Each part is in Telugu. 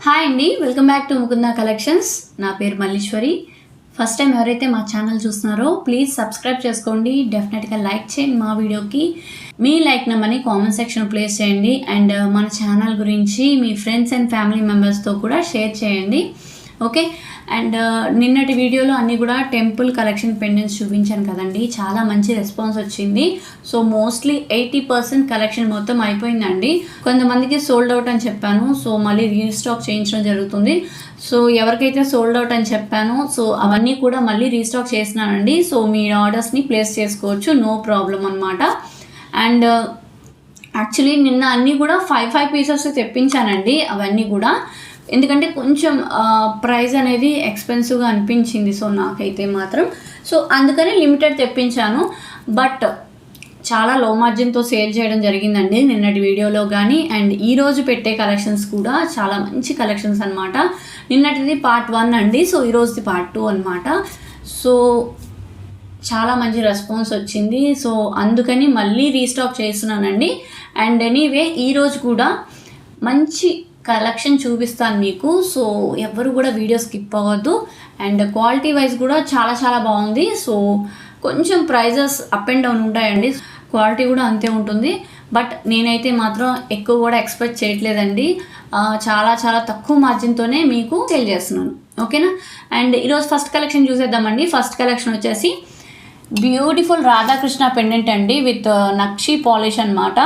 హాయ్ అండి, welcome back to Mukunda collections. నా పేరు మల్లీశ్వరి. ఫస్ట్ టైం ఎవరైతే మా ఛానల్ చూస్తున్నారో ప్లీజ్ సబ్స్క్రైబ్ చేసుకోండి. డెఫినెట్గా లైక్ చేయండి మా వీడియోకి. మీ లైక్ నెంబర్ని కామెంట్ సెక్షన్ ప్లేస్ చేయండి. అండ్ మన ఛానల్ గురించి మీ ఫ్రెండ్స్ అండ్ ఫ్యామిలీ మెంబర్స్తో కూడా షేర్ చేయండి. ఓకే. అండ్ నిన్నటి వీడియోలో అన్నీ కూడా టెంపుల్ కలెక్షన్ పెండెంట్స్ చూపించాను కదండి. చాలా మంచి రెస్పాన్స్ వచ్చింది. సో మోస్ట్లీ 80% కలెక్షన్ మొత్తం అయిపోయిందండి. కొంతమందికి సోల్డ్ అవుట్ అని చెప్పాను. సో మళ్ళీ రీస్టాక్ చేయించడం జరుగుతుంది. సో ఎవరికైతే సోల్డ్ అవుట్ అని చెప్పానో సో అవన్నీ కూడా మళ్ళీ రీస్టాక్ చేసినానండి. సో మీ ఆర్డర్స్ని ప్లేస్ చేసుకోవచ్చు, నో ప్రాబ్లం అనమాట. అండ్ యాక్చువల్లీ నిన్న అన్నీ కూడా 5 పీసెస్ తెప్పించానండి. అవన్నీ కూడా ఎందుకంటే కొంచెం ప్రైస్ అనేది ఎక్స్పెన్సివ్గా అనిపించింది సో నాకైతే మాత్రం. సో అందుకని లిమిటెడ్ తెప్పించాను. బట్ చాలా లో మార్జిన్తో సేల్ చేయడం జరిగిందండి నిన్నటి వీడియోలో కానీ. అండ్ ఈరోజు పెట్టే కలెక్షన్స్ కూడా చాలా మంచి కలెక్షన్స్ అనమాట. నిన్నటిది పార్ట్ 1 అండి. సో ఈరోజుది పార్ట్ 2 అనమాట. సో చాలా మంచి రెస్పాన్స్ వచ్చింది. సో అందుకని మళ్ళీ రీస్టాక్ చేస్తున్నానండి. అండ్ ఎనీవే ఈరోజు కూడా మంచి కలెక్షన్ చూపిస్తాను మీకు. సో ఎవరు కూడా వీడియో స్కిప్ అవ్వద్దు. అండ్ క్వాలిటీ వైజ్ కూడా చాలా చాలా బాగుంది. సో కొంచెం ప్రైజెస్ అప్ అండ్ డౌన్ ఉంటాయండి, క్వాలిటీ కూడా అంతే ఉంటుంది. బట్ నేనైతే మాత్రం ఎక్కువ కూడా ఎక్స్పెక్ట్ చేయట్లేదండి. చాలా చాలా తక్కువ మార్జిన్తోనే మీకు సేల్ చేస్తున్నాను. ఓకేనా. అండ్ ఈరోజు ఫస్ట్ కలెక్షన్ చూసేద్దామండి. ఫస్ట్ కలెక్షన్ వచ్చేసి బ్యూటిఫుల్ రాధాకృష్ణ పెండెంట్ అండి విత్ నక్షి పాలిష్ అనమాట.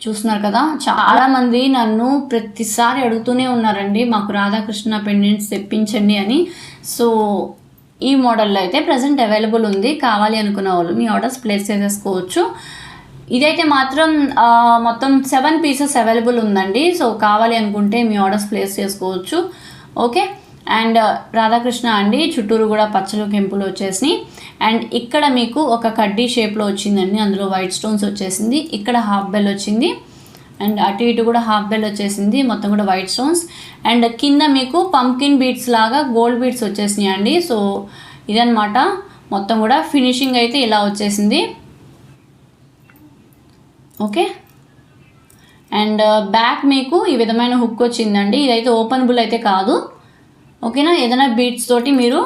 చూస్తున్నారు కదా, చాలామంది నన్ను ప్రతిసారి అడుగుతూనే ఉన్నారండి మాకు రాధాకృష్ణ పెండెంట్స్ తెప్పించండి అని. సో ఈ మోడల్లో అయితే ప్రజెంట్ అవైలబుల్ ఉంది. కావాలి అనుకున్న వాళ్ళు మీ ఆర్డర్స్ ప్లేస్ చేసేసుకోవచ్చు. ఇదైతే మాత్రం మొత్తం 7 పీసెస్ అవైలబుల్ ఉందండి. సో కావాలి అనుకుంటే మీ ఆర్డర్స్ ప్లేస్ చేసుకోవచ్చు. ఓకే. అండ్ రాధాకృష్ణ అండి, చుట్టూరు కూడా పచ్చలు కెంపులు వచ్చేసినాయి. అండ్ ఇక్కడ మీకు ఒక కడ్డీ షేప్లో వచ్చిందండి, అందులో వైట్ స్టోన్స్ వచ్చేసింది. ఇక్కడ హాఫ్ బెల్ వచ్చింది. అండ్ అటు ఇటు కూడా హాఫ్ బెల్ వచ్చేసింది, మొత్తం కూడా వైట్ స్టోన్స్. అండ్ కింద మీకు పంకిన్ బీడ్స్ లాగా గోల్డ్ బీడ్స్ వచ్చేసినాయి అండి. సో ఇదనమాట మొత్తం కూడా ఫినిషింగ్ అయితే ఇలా వచ్చేసింది. ఓకే. అండ్ బ్యాక్ మీకు ఈ విధమైన హుక్ వచ్చిందండి. ఇదైతే ఓపెనబుల్ అయితే కాదు. ఓకేనా. ఏదైనా బీడ్స్ తోటి మీరు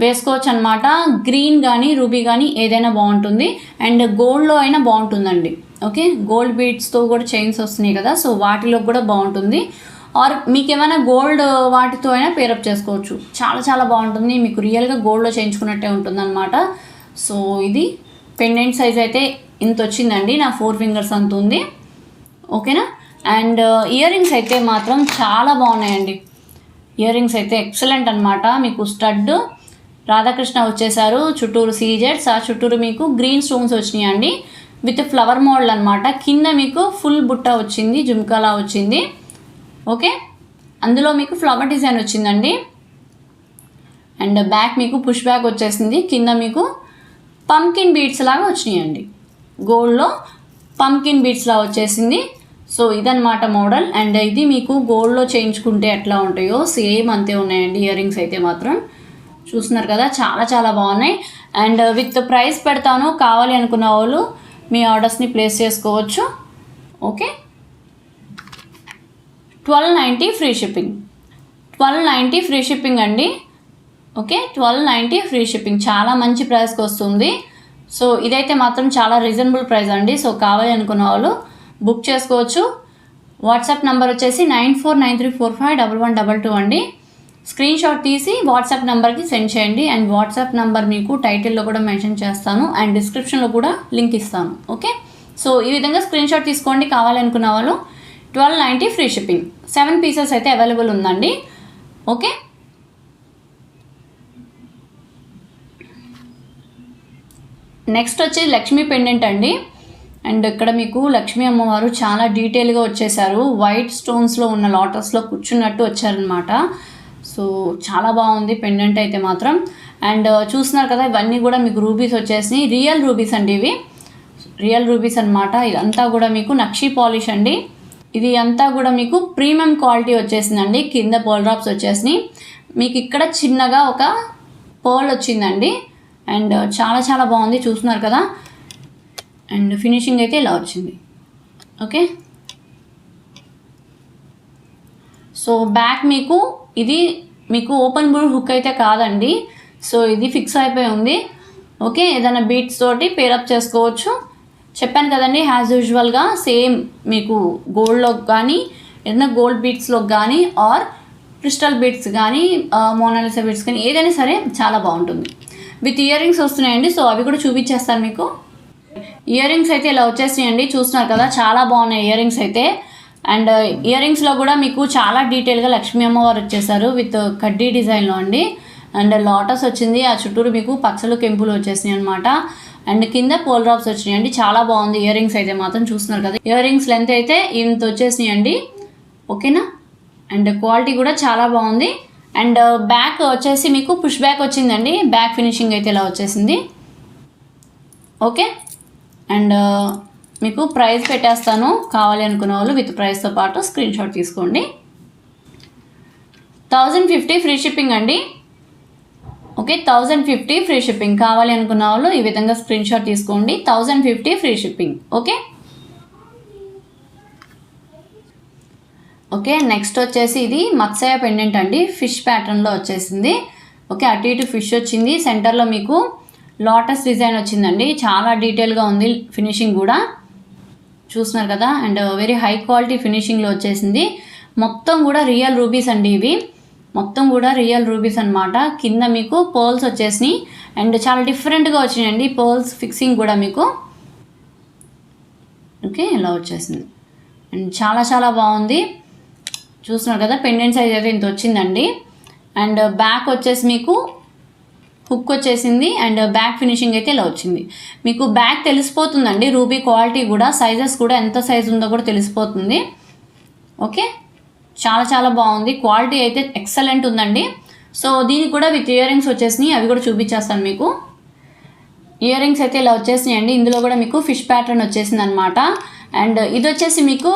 వేసుకోవచ్చు అనమాట. గ్రీన్ కానీ రూబీ కానీ ఏదైనా బాగుంటుంది. అండ్ గోల్డ్లో అయినా బాగుంటుందండి. ఓకే. గోల్డ్ బీడ్స్తో కూడా చైన్స్ వస్తున్నాయి కదా, సో వాటిలో కూడా బాగుంటుంది. ఆర్ మీకు ఏమైనా గోల్డ్ వాటితో అయినా పేరప్ చేసుకోవచ్చు. చాలా చాలా బాగుంటుంది. మీకు రియల్గా గోల్డ్లో చేయించుకున్నట్టే ఉంటుంది అనమాట. సో ఇది పెండెంట్ సైజ్ అయితే ఇంత వచ్చిందండి, నా 4 ఫింగర్స్ అంత ఉంది. ఓకేనా. అండ్ ఇయర్ రింగ్స్ అయితే మాత్రం చాలా బాగున్నాయండి. ఇయర్ రింగ్స్ అయితే ఎక్సలెంట్ అనమాట. మీకు స్టడ్ రాధాకృష్ణ వచ్చేసారు, చుట్టూరు సీజెడ్స్, ఆ చుట్టూరు మీకు గ్రీన్ స్టోన్స్ వచ్చినాయండి విత్ ఫ్లవర్ మోడల్ అనమాట. కింద మీకు ఫుల్ బుట్ట వచ్చింది, జుమ్కాలా వచ్చింది. ఓకే. అందులో మీకు ఫ్లవర్ డిజైన్ వచ్చిందండి. అండ్ బ్యాక్ మీకు పుష్ బ్యాక్ వచ్చేసింది. కింద మీకు పంకిన్ బీడ్స్ లాగా వచ్చినాయండి, గోల్డ్లో పంకిన్ బీడ్స్ లాగా వచ్చేసింది. సో ఇదన్నమాట మోడల్. అండ్ ఇది మీకు గోల్డ్లో చేయించుకుంటే ఎట్లా ఉంటాయో సేమ్ అంతే ఉన్నాయండి ఇయర్ రింగ్స్ అయితే మాత్రం. చూస్తున్నారు కదా, చాలా చాలా బాగున్నాయి. అండ్ విత్ ప్రైస్ పెడతాను, కావాలి అనుకున్న వాళ్ళు మీ ఆర్డర్స్ని ప్లేస్ చేసుకోవచ్చు. Okay. 1290 free shipping. 1290 free shipping అండి. ఓకే. 1290 ఫ్రీ షిప్పింగ్ చాలా మంచి ప్రైస్కి వస్తుంది. సో ఇదైతే మాత్రం చాలా రీజనబుల్ ప్రైస్ అండి. సో కావాలి అనుకున్న వాళ్ళు బుక్ చేసుకోవచ్చు. వాట్సాప్ నెంబర్ వచ్చేసి 9493451122 అండి. స్క్రీన్ షాట్ తీసి వాట్సాప్ నెంబర్కి సెండ్ చేయండి. అండ్ వాట్సాప్ నెంబర్ మీకు టైటిల్లో కూడా మెన్షన్ చేస్తాను అండ్ డిస్క్రిప్షన్లో కూడా లింక్ ఇస్తాను. ఓకే. సో ఈ విధంగా స్క్రీన్ షాట్ తీసుకోండి కావాలనుకున్న వాళ్ళు. 1290 ఫ్రీ షిప్పింగ్. 7 పీసెస్ అయితే అవైలబుల్ ఉందండి. ఓకే. నెక్స్ట్ వచ్చి లక్ష్మీ పెండెంట్ అండి. అండ్ ఇక్కడ మీకు లక్ష్మీ అమ్మవారు చాలా డీటెయిల్గా వచ్చేసారు. వైట్ స్టోన్స్లో ఉన్న లోటస్లో కూర్చున్నట్టు వచ్చారనమాట. సో చాలా బాగుంది పెండెంట్ అయితే మాత్రం. అండ్ చూస్తున్నారు కదా, ఇవన్నీ కూడా మీకు రూబీస్ వచ్చేసినాయి. రియల్ రూబీస్ అండి, ఇవి రియల్ రూబీస్ అనమాట. ఇదంతా కూడా మీకు నక్షి పాలిష్ అండి. ఇది అంతా కూడా మీకు ప్రీమియం క్వాలిటీ వచ్చేసిందండి. కింద పర్ల్ డ్రాప్స్ వచ్చేసినాయి. మీకు ఇక్కడ చిన్నగా ఒక పర్ల్ వచ్చిందండి. అండ్ చాలా చాలా బాగుంది, చూస్తున్నారు కదా. అండ్ ఫినిషింగ్ అయితే ఇలా వచ్చింది. ఓకే. సో బ్యాక్ మీకు ఇది మీకు ఓపెన్ బుల్ హుక్ అయితే కాదండి. సో ఇది ఫిక్స్ అయిపోయి ఉంది. ఓకే, ఏదైనా బీట్స్ తోటి పేరప్ చేసుకోవచ్చు. చెప్పాను కదండి, యాజ్ యూజువల్గా సేమ్ మీకు గోల్డ్లోకి కానీ ఏదైనా గోల్డ్ బీట్స్లోకి కానీ ఆర్ క్రిస్టల్ బీట్స్ కానీ మోనాలిసా బీట్స్ కానీ ఏదైనా సరే చాలా బాగుంటుంది. విత్ ఇయర్ రింగ్స్ వస్తున్నాయండి. సో అవి కూడా చూపించేస్తాను మీకు. ఇయర్ రింగ్స్ అయితే ఇలా వచ్చేసినాయండి, చూస్తున్నారు కదా, చాలా బాగున్నాయి ఇయర్ రింగ్స్ అయితే. అండ్ ఇయర్ రింగ్స్లో కూడా మీకు చాలా డీటెయిల్గా లక్ష్మీ అమ్మవారు వచ్చేసారు విత్ కడ్డీ డిజైన్లో అండి. అండ్ లోటస్ వచ్చింది, ఆ చుట్టూరు మీకు పచ్చలు కెంపులు వచ్చేసినాయి అనమాట. అండ్ కింద పోల్ డ్రాప్స్ వచ్చినాయండి. చాలా బాగుంది ఇయర్ రింగ్స్ అయితే మాత్రం, చూస్తున్నారు కదా. ఇయర్ రింగ్స్ లెంత్ అయితే ఇంత వచ్చేసినాయండి. ఓకేనా, అండ్ క్వాలిటీ కూడా చాలా బాగుంది. అండ్ బ్యాక్ వచ్చేసి మీకు పుష్ బ్యాక్ వచ్చిందండి. బ్యాక్ ఫినిషింగ్ అయితే ఇలా వచ్చేసింది. ఓకే, అండ్ మీకు ప్రైస్ పెట్టేస్తాను, కావాలి అనుకున్న వాళ్ళు విత్ ప్రైస్తో పాటు స్క్రీన్ షాట్ తీసుకోండి. 1050 ఫ్రీ షిప్పింగ్ అండి. Okay, 1050 free shipping. కావాలి అనుకున్న వాళ్ళు ఈ విధంగా స్క్రీన్ షాట్ తీసుకోండి. 1050 free shipping. Okay okay, next వచ్చేసి ఇది మత్స్య పెండెంట్ అండి. ఫిష్ ప్యాటర్న్లో వచ్చేసింది. ఓకే, అటు ఇటు ఫిష్ వచ్చింది. సెంటర్లో మీకు లోటస్ డిజైన్ వచ్చిందండి. చాలా డీటెయిల్గా ఉంది ఫినిషింగ్ కూడా, చూస్తున్నారు కదా. అండ్ వెరీ హై క్వాలిటీ ఫినిషింగ్లో వచ్చేసింది. మొత్తం కూడా రియల్ రూబీస్ అండి. ఇవి మొత్తం కూడా రియల్ రూబీస్ అనమాట. కింద మీకు పర్ల్స్ వచ్చేసినాయి అండ్ చాలా డిఫరెంట్గా వచ్చినాయండి పర్ల్స్ ఫిక్సింగ్ కూడా మీకు. ఓకే, ఇలా వచ్చేసింది అండ్ చాలా చాలా బాగుంది, చూస్తున్నారు కదా. పెండెంట్ సైజ్ అయితే ఇంత వచ్చిందండి. అండ్ బ్యాక్ వచ్చేసి మీకు హుక్ వచ్చేసింది అండ్ బ్యాక్ ఫినిషింగ్ అయితే ఇలా వచ్చింది. మీకు బ్యాక్ తెలిసిపోతుందండి రూబీ క్వాలిటీ కూడా, సైజెస్ కూడా ఎంత సైజ్ ఉందో కూడా తెలిసిపోతుంది. ఓకే, చాలా చాలా బాగుంది, క్వాలిటీ అయితే ఎక్సలెంట్ ఉందండి. సో దీనికి కూడా విత్ ఇయర్ రింగ్స్ వచ్చేసినాయి, అవి కూడా చూపించేస్తాను మీకు. ఇయర్ రింగ్స్ అయితే ఇలా వచ్చేసినాయండి. ఇందులో కూడా మీకు ఫిష్ ప్యాటర్న్ వచ్చేసింది అనమాట. అండ్ ఇది వచ్చేసి మీకు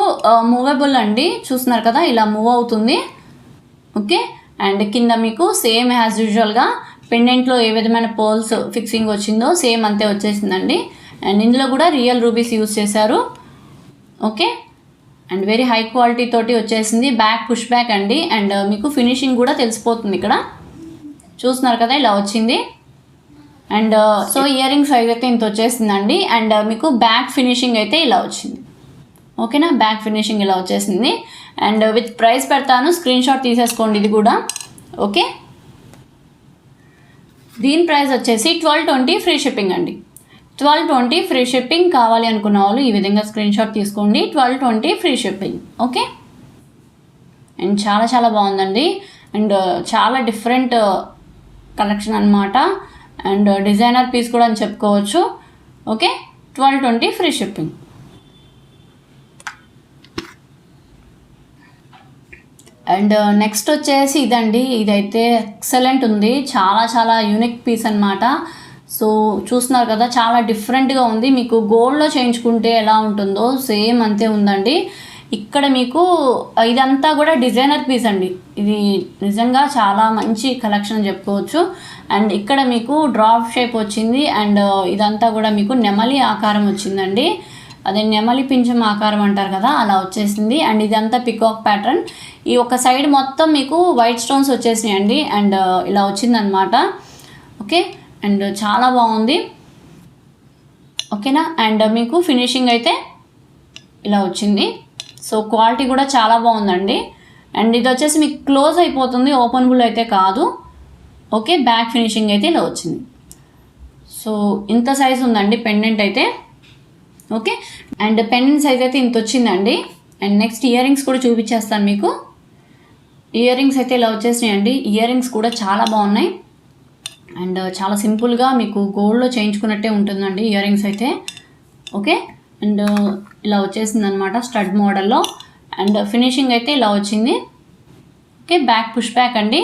మూవబుల్ అండి, చూస్తున్నారు కదా, ఇలా మూవ్ అవుతుంది. ఓకే, అండ్ కింద మీకు సేమ్ యాజ్ యూజువల్గా పెండెంట్లో ఏ విధమైన పర్ల్స్ ఫిక్సింగ్ వచ్చిందో సేమ్ అంతే వచ్చేసిందండి. అండ్ ఇందులో కూడా రియల్ రూబీస్ యూజ్ చేశారు. Okay, and very high quality తోటి వచ్చేసింది. బ్యాక్ పుష్ బ్యాక్ అండి. అండ్ మీకు ఫినిషింగ్ కూడా తెలిసిపోతుంది ఇక్కడ, చూస్తున్నారు కదా, ఇలా వచ్చింది. And so ear ring size అయితే ఇంత వచ్చేసిందండి. అండ్ మీకు బ్యాక్ ఫినిషింగ్ అయితే ఇలా వచ్చింది. ఓకేనా, బ్యాక్ ఫినిషింగ్ ఇలా వచ్చేసింది. అండ్ విత్ ప్రైస్ పెడతాను, స్క్రీన్ షాట్ తీసేసుకోండి ఇది కూడా. ఓకే, దీని ప్రైస్ వచ్చేసి 1220 ఫ్రీ షిప్పింగ్ అండి. 1220 ఫ్రీ షిప్పింగ్. కావాలి అనుకున్న వాళ్ళు ఈ విధంగా స్క్రీన్ షాట్ తీసుకోండి. 1220 ఫ్రీ షిప్పింగ్. ఓకే, అండ్ చాలా చాలా బాగుందండి. అండ్ చాలా డిఫరెంట్ కలెక్షన్ అనమాట. అండ్ డిజైనర్ పీస్ కూడా అని చెప్పుకోవచ్చు. Okay, 1220 free shipping. And next వచ్చేసి ఇదండి. ఇదైతే ఎక్సలెంట్ ఉంది, చాలా చాలా యూనిక్ పీస్ అనమాట. సో చూస్తున్నారు కదా, చాలా డిఫరెంట్గా ఉంది. మీకు గోల్డ్లో చేయించుకుంటే ఎలా ఉంటుందో సేమ్ అంతే ఉందండి. ఇక్కడ మీకు ఇదంతా కూడా డిజైనర్ పీస్ అండి. ఇది నిజంగా చాలా మంచి కలెక్షన్ చెప్పుకోవచ్చు. అండ్ ఇక్కడ మీకు డ్రాప్ షేప్ వచ్చింది. అండ్ ఇదంతా కూడా మీకు నెమలి ఆకారం వచ్చిందండి. అదే నెమలి పింఛం ఆకారం అంటారు కదా, అలా వచ్చేసింది. అండ్ ఇదంతా పికాక్ ప్యాటర్న్. ఈ ఒక సైడ్ మొత్తం మీకు వైట్ స్టోన్స్ వచ్చేసినాయండి. అండ్ ఇలా వచ్చిందనమాట. ఓకే, అండ్ చాలా బాగుంది. ఓకేనా, అండ్ మీకు ఫినిషింగ్ అయితే ఇలా వచ్చింది. సో క్వాలిటీ కూడా చాలా బాగుందండి. అండ్ ఇది వచ్చేసి మీకు క్లోజ్ అయిపోతుంది, ఓపెనబుల్ అయితే కాదు. ఓకే, బ్యాక్ ఫినిషింగ్ అయితే ఇలా వచ్చింది. సో ఇంత సైజ్ ఉందండి పెండెంట్ అయితే. ఓకే, అండ్ పెండెంట్ సైజ్ అయితే ఇంత వచ్చిందండి. అండ్ నెక్స్ట్ ఇయర్ రింగ్స్ కూడా చూపించేస్తాను మీకు. ఇయర్ రింగ్స్ అయితే ఇలా వచ్చేసినాయండి. ఇయర్ రింగ్స్ కూడా చాలా బాగున్నాయి. అండ్ చాలా సింపుల్గా మీకు గోల్డ్లో చేయించుకున్నట్టే ఉంటుందండి ఇయర్ రింగ్స్ అయితే. ఓకే, అండ్ ఇలా వచ్చేసింది అనమాట స్టడ్ మోడల్లో. అండ్ ఫినిషింగ్ అయితే ఇలా వచ్చింది. ఓకే, బ్యాక్ పుష్ బ్యాక్ అండి.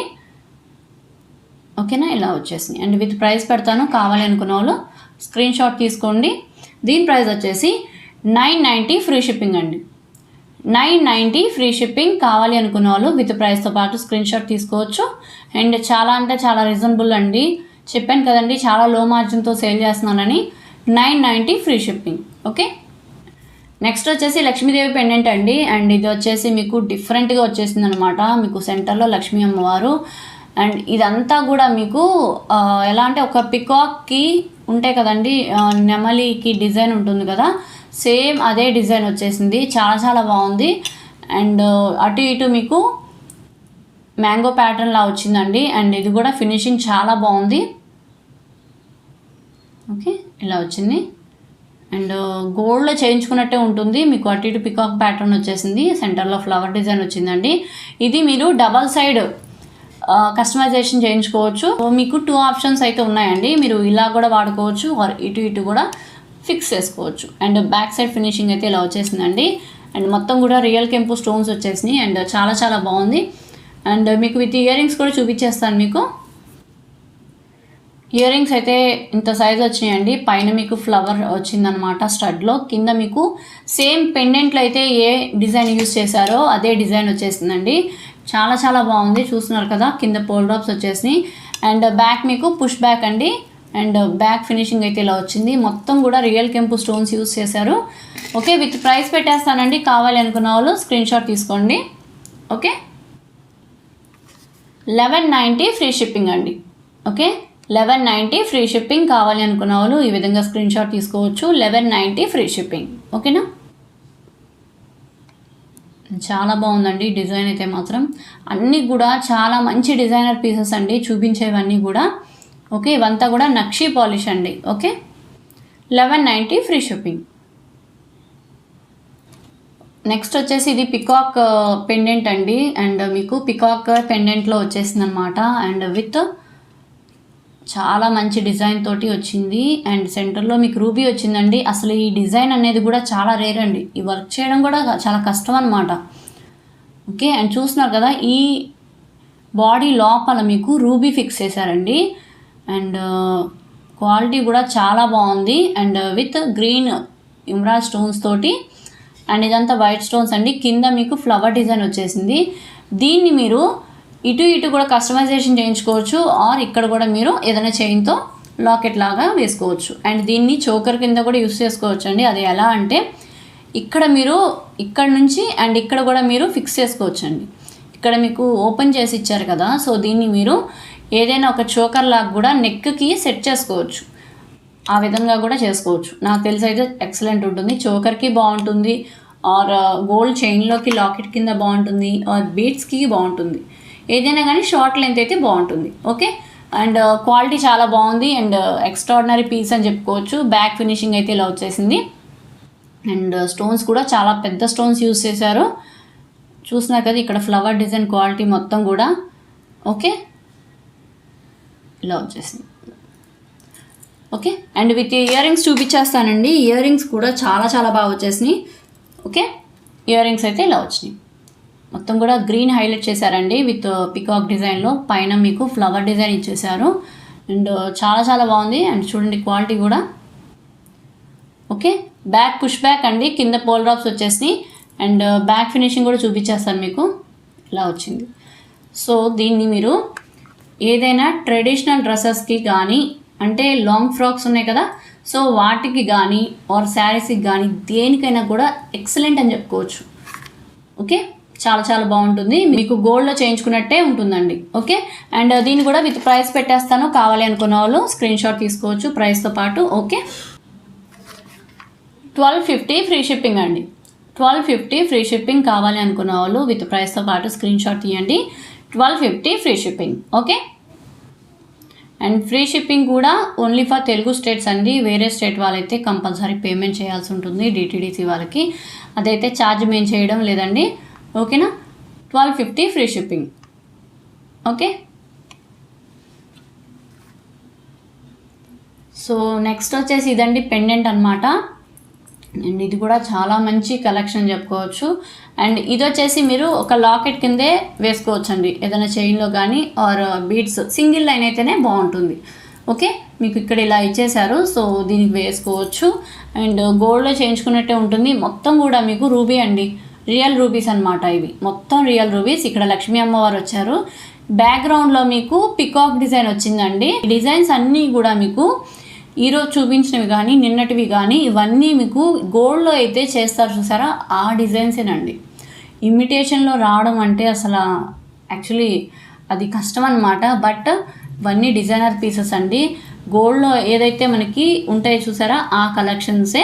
ఓకేనా, ఇలా వచ్చేసింది. అండ్ విత్ ప్రైస్ పెడతాను, కావాలి అనుకున్న వాళ్ళు స్క్రీన్ షాట్ తీసుకోండి. దీని ప్రైస్ వచ్చేసి 990 ఫ్రీ షిప్పింగ్ అండి. 990 ఫ్రీ షిప్పింగ్. కావాలి అనుకున్న వాళ్ళు విత్ ప్రైస్తో పాటు స్క్రీన్ షాట్ తీసుకోవచ్చు. అండ్ చాలా అంటే చాలా రీజనబుల్ అండి. చెప్పాను కదండి, చాలా లో మార్జిన్తో సేల్ చేస్తున్నానని. 990 ఫ్రీ షిప్పింగ్. ఓకే, నెక్స్ట్ వచ్చేసి లక్ష్మీదేవి పెండెంట్ అండి. అండ్ ఇది వచ్చేసి మీకు డిఫరెంట్గా వచ్చేసింది అనమాట. మీకు సెంటర్లో లక్ష్మీ అమ్మవారు. అండ్ ఇదంతా కూడా మీకు ఎలా అంటే ఒక పికాక్కి ఉంటాయి కదండి, నెమలికి డిజైన్ ఉంటుంది కదా, సేమ్ అదే డిజైన్ వచ్చేసింది. చాలా చాలా బాగుంది. అండ్ అటు ఇటు మీకు మ్యాంగో ప్యాటర్న్ లా వచ్చిందండి. అండ్ ఇది కూడా ఫినిషింగ్ చాలా బాగుంది. ఓకే, ఇలా వచ్చింది. అండ్ గోల్డ్లో చేయించుకున్నట్టే ఉంటుంది. మీకు అటు ఇటు పికాక్ ప్యాటర్న్ వచ్చేసింది. సెంటర్లో ఫ్లవర్ డిజైన్ వచ్చిందండి. ఇది మీరు డబల్ సైడ్ కస్టమైజేషన్ చేయించుకోవచ్చు. మీకు 2 ఆప్షన్స్ అయితే ఉన్నాయండి. మీరు ఇలా కూడా వాడుకోవచ్చు, ఆర్ ఇటు ఇటు కూడా ఫిక్స్ చేసుకోవచ్చు. అండ్ బ్యాక్ సైడ్ ఫినిషింగ్ అయితే ఇలా వచ్చేసిందండి. అండ్ మొత్తం కూడా రియల్ కెంపు స్టోన్స్ వచ్చేసినాయి. అండ్ చాలా చాలా బాగుంది. అండ్ మీకు విత్ ఇయర్ రింగ్స్ కూడా చూపించేస్తాను. మీకు ఇయర్ రింగ్స్ అయితే ఇంత సైజ్ వచ్చినాయండి. పైన మీకు ఫ్లవర్ వచ్చిందనమాట స్టడ్లో. కింద మీకు సేమ్ పెండెంట్లో అయితే ఏ డిజైన్ యూజ్ చేశారో అదే డిజైన్ వచ్చేసిందండి. చాలా చాలా బాగుంది. చూస్తున్నారు కదా, కింద పోల్ డ్రాప్స్ వచ్చేసినాయి. అండ్ బ్యాక్ మీకు పుష్ బ్యాక్ అండి. అండ్ బ్యాక్ ఫినిషింగ్ అయితే ఇలా వచ్చింది. మొత్తం కూడా రియల్ కెంపు స్టోన్స్ యూజ్ చేశారు. ఓకే, విత్ ప్రైస్ పెట్టేస్తానండి. కావాలి అనుకున్న వాళ్ళు స్క్రీన్ షాట్ తీసుకోండి. ఓకే, 1190 ఫ్రీ షిప్పింగ్ అండి. Okay, 1190 free shipping. కావాలి అనుకున్న వాళ్ళు ఈ విధంగా స్క్రీన్ షాట్ తీసుకోవచ్చు. 1190 ఫ్రీ షిప్పింగ్. ఓకేనా, చాలా బాగుందండి డిజైన్ అయితే మాత్రం. అన్నీ కూడా చాలా మంచి డిజైనర్ పీసెస్ అండి చూపించేవన్నీ కూడా. ఓకే, ఇవంతా కూడా నక్షీ పాలిష్ అండి. Okay, 1190 free shipping. నెక్స్ట్ వచ్చేసి ఇది పికాక్ పెండెంట్ అండి. అండ్ మీకు పికాక్ పెండెంట్లో వచ్చేసింది అనమాట. అండ్ విత్ చాలా మంచి డిజైన్ తోటి వచ్చింది. అండ్ సెంటర్లో మీకు రూబీ వచ్చిందండి. అసలు ఈ డిజైన్ అనేది కూడా చాలా రేర్ అండి. ఈ వర్క్ చేయడం కూడా చాలా కష్టం అనమాట. ఓకే, అండ్ చూస్తున్నారు కదా, ఈ బాడీ లోపల మీకు రూబీ ఫిక్స్ చేశారండి. అండ్ క్వాలిటీ కూడా చాలా బాగుంది. And with green Imraj stones తోటి. అండ్ ఇదంతా వైట్ స్టోన్స్ అండి. కింద మీకు ఫ్లవర్ డిజైన్ వచ్చేసింది. దీన్ని మీరు ఇటు ఇటు కూడా కస్టమైజేషన్ చేయించుకోవచ్చు, ఆర్ ఇక్కడ కూడా మీరు ఏదైనా చైన్తో లాకెట్ లాగా వేసుకోవచ్చు. అండ్ దీన్ని చోకర్ కింద కూడా యూస్ చేసుకోవచ్చు అండి. అది ఎలా అంటే ఇక్కడ మీరు ఇక్కడ నుంచి అండ్ ఇక్కడ కూడా మీరు ఫిక్స్ చేసుకోవచ్చు అండి. ఇక్కడ మీకు ఓపెన్ చేసి ఇచ్చారు కదా, సో దీన్ని మీరు ఏదైనా ఒక చోకర్ లాగా కూడా నెక్కి సెట్ చేసుకోవచ్చు. ఆ విధంగా కూడా చేసుకోవచ్చు. నాకు తెలిసి అయితే ఎక్సలెంట్ ఉంటుంది. చోకర్కి బాగుంటుంది, ఆర్ గోల్డ్ చైన్లోకి లాకెట్ కింద బాగుంటుంది, ఆర్ బీడ్స్కి బాగుంటుంది. ఏదైనా కానీ షార్ట్ లెంత్ అయితే బాగుంటుంది. ఓకే, అండ్ క్వాలిటీ చాలా బాగుంది. అండ్ ఎక్స్ట్రాడినరీ పీస్ అని చెప్పుకోవచ్చు. బ్యాక్ ఫినిషింగ్ అయితే ఇలా వచ్చేసింది. అండ్ స్టోన్స్ కూడా చాలా పెద్ద స్టోన్స్ యూస్ చేశారు. చూస్తున్నారు కదా, ఇక్కడ ఫ్లవర్ డిజైన్ క్వాలిటీ మొత్తం కూడా. ఓకే, ఇలా వచ్చేసింది. Okay, and with earrings చూపించేస్తానండి. ఇయర్ రింగ్స్ కూడా చాలా చాలా బాగా వచ్చేసినాయి. ఓకే, ఇయర్ రింగ్స్ అయితే ఇలా వచ్చినాయి. మొత్తం కూడా గ్రీన్ హైలైట్ చేశారండి విత్ పికాక్ డిజైన్లో. పైన మీకు ఫ్లవర్ డిజైన్ ఇచ్చేసారు. అండ్ చాలా చాలా బాగుంది. అండ్ చూడండి క్వాలిటీ కూడా. ఓకే, బ్యాక్ పుష్ బ్యాక్ అండి. కింద పోల్ డ్రాప్స్ వచ్చేసినాయి. అండ్ బ్యాక్ ఫినిషింగ్ కూడా చూపించేస్తాను మీకు. ఇలా వచ్చింది. సో దీన్ని మీరు ఏదైనా ట్రెడిషనల్ డ్రెస్సెస్కి కానీ, అంటే లాంగ్ ఫ్రాక్స్ ఉన్నాయి కదా, సో వాటికి కానీ ఆర్ శారీస్కి కానీ దేనికైనా కూడా ఎక్సలెంట్ అని చెప్పుకోవచ్చు. ఓకే, చాలా చాలా బాగుంటుంది. మీకు గోల్డ్లో చేయించుకున్నట్టే ఉంటుందండి. ఓకే, అండ్ దీన్ని కూడా విత్ ప్రైస్ పెట్టేస్తాను. కావాలి అనుకున్న వాళ్ళు స్క్రీన్ షాట్ తీసుకోవచ్చు ప్రైస్తో పాటు. ఓకే, 1250 ఫ్రీ షిప్పింగ్ అండి. 1250 ఫ్రీ షిప్పింగ్. కావాలి అనుకున్న వాళ్ళు విత్ ప్రైస్తో పాటు స్క్రీన్ షాట్ తీయండి. 1250 free shipping. Okay, and free shipping కూడా ఓన్లీ ఫర్ తెలుగు స్టేట్స్ అండి. వేరే స్టేట్ వాళ్ళైతే కంపల్సరీ పేమెంట్ చేయాల్సి ఉంటుంది, డిటీడీసీ వాళ్ళకి. అదైతే ఛార్జ్ మేము చేయడం లేదండి. ఓకేనా, 1250 free shipping. Okay, so next వచ్చేసి ఇదండి పెండెంట్ అనమాట. అండ్ ఇది కూడా చాలా మంచి కలెక్షన్ చెప్పుకోవచ్చు. అండ్ ఇది వచ్చేసి మీరు ఒక లాకెట్ కిందే వేసుకోవచ్చు అండి, ఏదైనా చైన్లో కానీ ఆర్ బీడ్స్. సింగిల్ లైన్ అయితేనే బాగుంటుంది. ఓకే, మీకు ఇక్కడ ఇలా ఇచ్చేసారు, సో దీనికి వేసుకోవచ్చు. అండ్ గోల్డ్లో చేయించుకున్నట్టే ఉంటుంది. మొత్తం కూడా మీకు రూబీ అండి, రియల్ రూబీస్ అనమాట. ఇవి మొత్తం రియల్ రూబీస్. ఇక్కడ లక్ష్మీ అమ్మవారు వచ్చారు. బ్యాక్గ్రౌండ్లో మీకు పికాక్ డిజైన్ వచ్చిందండి. డిజైన్స్ అన్నీ కూడా మీకు ఈరోజు చూపించినవి కానీ నిన్నటివి కానీ ఇవన్నీ మీకు గోల్డ్లో అయితే చేస్తారు చూసారా, ఆ డిజైన్సేనండి. ఇమిటేషన్లో రావడం అంటే అసలు యాక్చువల్లీ అది కష్టం అన్నమాట. బట్ ఇవన్నీ డిజైనర్ పీసెస్ అండి. గోల్డ్లో ఏదైతే మనకి ఉంటాయో చూసారా ఆ కలెక్షన్సే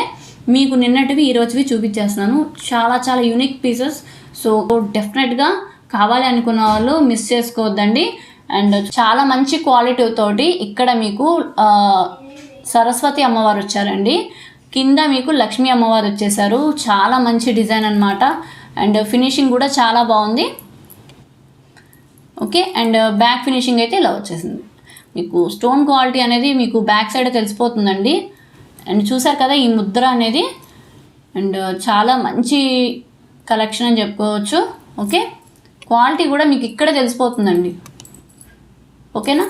మీకు నిన్నటివి ఈరోజువి చూపించేస్తున్నాను. చాలా చాలా యూనిక్ పీసెస్. సో డెఫినెట్గా కావాలి అనుకున్న వాళ్ళు మిస్ చేసుకోవద్దండి. అండ్ చాలా మంచి క్వాలిటీ తోటి ఇక్కడ మీకు సరస్వతి అమ్మవారు వచ్చారండి, కింద మీకు లక్ష్మీ అమ్మవారు వచ్చేసారు. చాలా మంచి డిజైన్ అనమాట. అండ్ ఫినిషింగ్ కూడా చాలా బాగుంది. ఓకే, అండ్ బ్యాక్ ఫినిషింగ్ అయితే ఇలా వచ్చేసింది. మీకు స్టోన్ క్వాలిటీ అనేది మీకు బ్యాక్ సైడ్ తెలిసిపోతుందండి. అండ్ చూసారు కదా ఈ ముద్ర అనేది, అండ్ చాలా మంచి కలెక్షన్ అని చెప్పుకోవచ్చు. ఓకే, క్వాలిటీ కూడా మీకు ఇక్కడ తెలిసిపోతుందండి. ఓకేనా,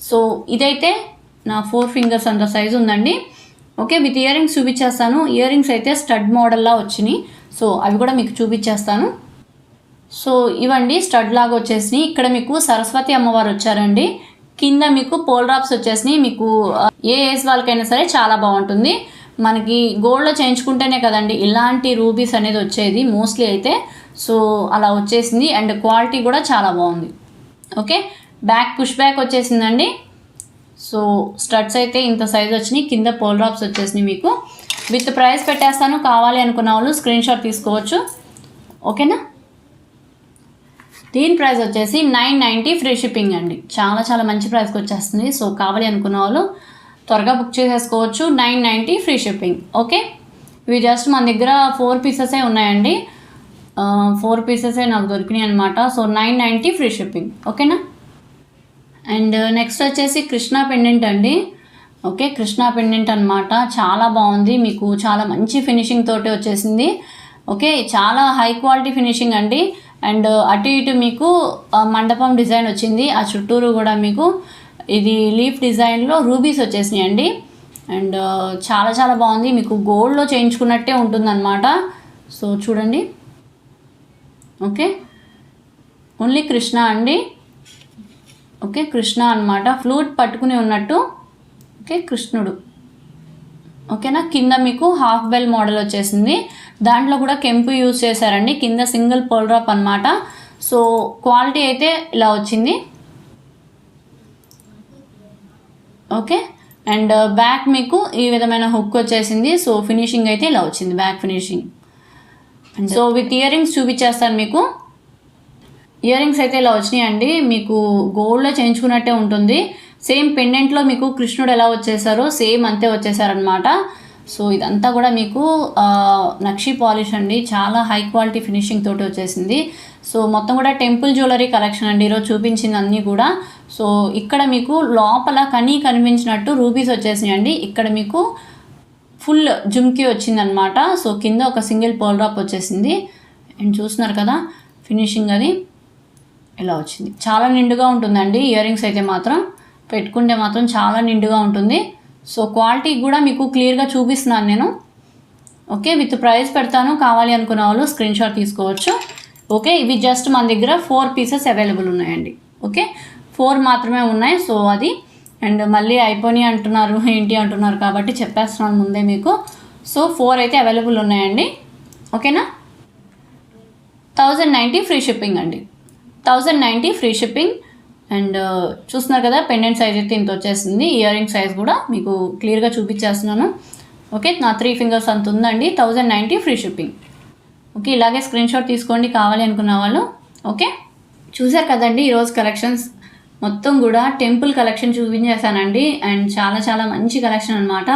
సో ఇదైతే నా 4 ఫింగర్స్ అంత సైజు ఉందండి. ఓకే, విత్ ఇయర్ రింగ్స్ చూపించేస్తాను. ఇయర్ రింగ్స్ అయితే స్టడ్ మోడల్లా వచ్చినాయి. సో అవి కూడా మీకు చూపించేస్తాను. సో ఇవండి స్టడ్ లాగా వచ్చేసినాయి. ఇక్కడ మీకు సరస్వతి అమ్మవారు వచ్చారండి, కింద మీకు పోల్ డ్రాప్స్ వచ్చేసినాయి. మీకు ఏ ఏజ్ వాళ్ళకైనా సరే చాలా బాగుంటుంది. మనకి గోల్డ్లో చేయించుకుంటేనే కదండి ఇలాంటి రూబీస్ అనేది వచ్చేది మోస్ట్లీ అయితే. సో అలా వచ్చేసింది అండ్ క్వాలిటీ కూడా చాలా బాగుంది. ఓకే, బ్యాక్ పుష్ బ్యాక్ వచ్చేసిందండి. సో స్టడ్స్ అయితే ఇంత సైజ్ వచ్చినాయి, కింద పోల్ డ్రాప్స్ వచ్చేసినాయి. మీకు విత్ ప్రైస్ పెట్టేస్తాను, కావాలి అనుకున్న వాళ్ళు స్క్రీన్ షాట్ తీసుకోవచ్చు. ఓకేనా, దీని ప్రైస్ వచ్చేసి 990 ఫ్రీ షిప్పింగ్ అండి. చాలా చాలా మంచి ప్రైస్కి వచ్చేస్తుంది. సో కావాలి అనుకున్న వాళ్ళు త్వరగా బుక్ చేసేసుకోవచ్చు. 990 ఫ్రీ షిప్పింగ్. ఓకే, ఇవి జస్ట్ మన దగ్గర 4 పీసెసే ఉన్నాయండి. 4 పీసెసే నాకు దొరికినాయి అనమాట. So 990 free shipping. ఓకేనా, అండ్ నెక్స్ట్ వచ్చేసి కృష్ణా పెండెంట్ అండి. ఓకే, కృష్ణా పెండెంట్ అనమాట. చాలా బాగుంది, మీకు చాలా మంచి ఫినిషింగ్ తోటి వచ్చేసింది. ఓకే, చాలా హై క్వాలిటీ ఫినిషింగ్ అండి. అండ్ అటు ఇటు మీకు మండపం డిజైన్ వచ్చింది, ఆ చుట్టూరు కూడా మీకు ఇది లీఫ్ డిజైన్లో రూబీస్ వచ్చేసినాయి అండి. అండ్ చాలా చాలా బాగుంది, మీకు గోల్డ్లో చేయించుకున్నట్టే ఉంటుందన్నమాట. సో చూడండి. ఓకే, ఓన్లీ కృష్ణ అండి. ఓకే, కృష్ణ అనమాట, ఫ్లూట్ పట్టుకుని ఉన్నట్టు. ఓకే, కృష్ణుడు. ఓకేనా, కింద మీకు హాఫ్ బెల్ మోడల్ వచ్చేసింది, దాంట్లో కూడా కెంపు యూజ్ చేశారండి. కింద సింగిల్ పోల్ డ్రాప్ అనమాట. సో క్వాలిటీ అయితే ఇలా వచ్చింది. ఓకే, అండ్ బ్యాక్ మీకు ఈ విధమైన హుక్ వచ్చేసింది. సో ఫినిషింగ్ అయితే ఇలా వచ్చింది, back finishing. And so with ear rings చూపించేస్తాను మీకు. ఇయర్ రింగ్స్ అయితే ఇలా వచ్చినాయండి, మీకు గోల్డ్లో చేయించుకున్నట్టే ఉంటుంది. సేమ్ పెండెంట్లో మీకు కృష్ణుడు ఎలా వచ్చేసారో సేమ్ అంతే వచ్చేసారనమాట. సో ఇదంతా కూడా మీకు నక్షి పాలిష్ అండి, చాలా హై క్వాలిటీ ఫినిషింగ్ తోటి వచ్చేసింది. సో మొత్తం కూడా టెంపుల్ జ్యువెలరీ కలెక్షన్ అండి ఈరోజు చూపించింది అన్నీ కూడా. సో ఇక్కడ మీకు లోపల కనిపించినట్టు రూబీస్ వచ్చేసినాయండి. ఇక్కడ మీకు ఫుల్ జుమ్కీ వచ్చిందనమాట. సో కింద ఒక సింగిల్ పోల్ డ్రాప్ వచ్చేసింది. అండ్ చూస్తున్నారు కదా ఫినిషింగ్ అది ఇలా వచ్చింది. చాలా నిండుగా ఉంటుందండి ఇయర్ రింగ్స్ అయితే మాత్రం, పెట్టుకుంటే మాత్రం చాలా నిండుగా ఉంటుంది. సో క్వాలిటీ కూడా మీకు క్లియర్గా చూపిస్తున్నాను నేను. ఓకే, విత్ ప్రైస్ పెడతాను, కావాలి అనుకున్న వాళ్ళు స్క్రీన్ షాట్ తీసుకోవచ్చు. ఓకే, ఇవి జస్ట్ మన దగ్గర 4 పీసెస్ అవైలబుల్ ఉన్నాయండి. ఓకే, 4 మాత్రమే ఉన్నాయి. సో అది అండ్ మళ్ళీ అయిపోయి అంటున్నారు ఏంటి అంటున్నారు కాబట్టి చెప్పేస్తున్నాను ముందే మీకు. సో 4 అయితే అవైలబుల్ ఉన్నాయండి. ఓకేనా, 1090 ఫ్రీ షిప్పింగ్ అండి. 1090 ఫ్రీ షిప్పింగ్. అండ్ చూస్తున్నారు కదా పెండెంట్ సైజ్ అయితే ఇంత వచ్చేసింది. ఇయర్ రింగ్ సైజ్ కూడా మీకు క్లియర్గా చూపించేస్తున్నాను. ఓకే, నా 3 ఫింగర్స్ అంత ఉందండి. 1090 ఫ్రీ షిప్పింగ్. ఓకే, ఇలాగే స్క్రీన్ షాట్ తీసుకోండి కావాలి అనుకున్న వాళ్ళు. ఓకే, చూసారు కదండి ఈరోజు కలెక్షన్స్ మొత్తం కూడా టెంపుల్ కలెక్షన్ చూపించేసానండి. అండ్ చాలా చాలా మంచి కలెక్షన్ అనమాట.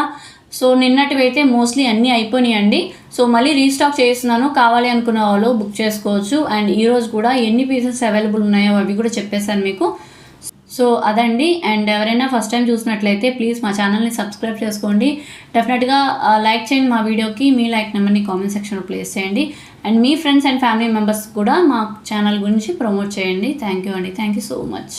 సో నిన్నటివి అయితే మోస్ట్లీ అన్నీ అయిపోయినాయండి. సో మళ్ళీ రీస్టాక్ చేస్తున్నాను, కావాలి అనుకున్న వాళ్ళు బుక్ చేసుకోవచ్చు. అండ్ ఈరోజు కూడా ఎన్ని పీసెస్ అవైలబుల్ ఉన్నాయో అవి కూడా చెప్పేశాను మీకు. సో అదండి. అండ్ ఎవరైనా ఫస్ట్ టైం చూసినట్లయితే ప్లీజ్ మా ఛానల్ని సబ్స్క్రైబ్ చేసుకోండి. డెఫినెట్గా లైక్ చేయండి మా వీడియోకి. మీ లైక్ నెంబర్ని కామెంట్ సెక్షన్లో ప్లేస్ చేయండి. And me friends and family members కూడా మా ఛానల్ గురించి ప్రమోట్ చేయండి. థ్యాంక్ యూ అండి, థ్యాంక్ యూ సో మచ్.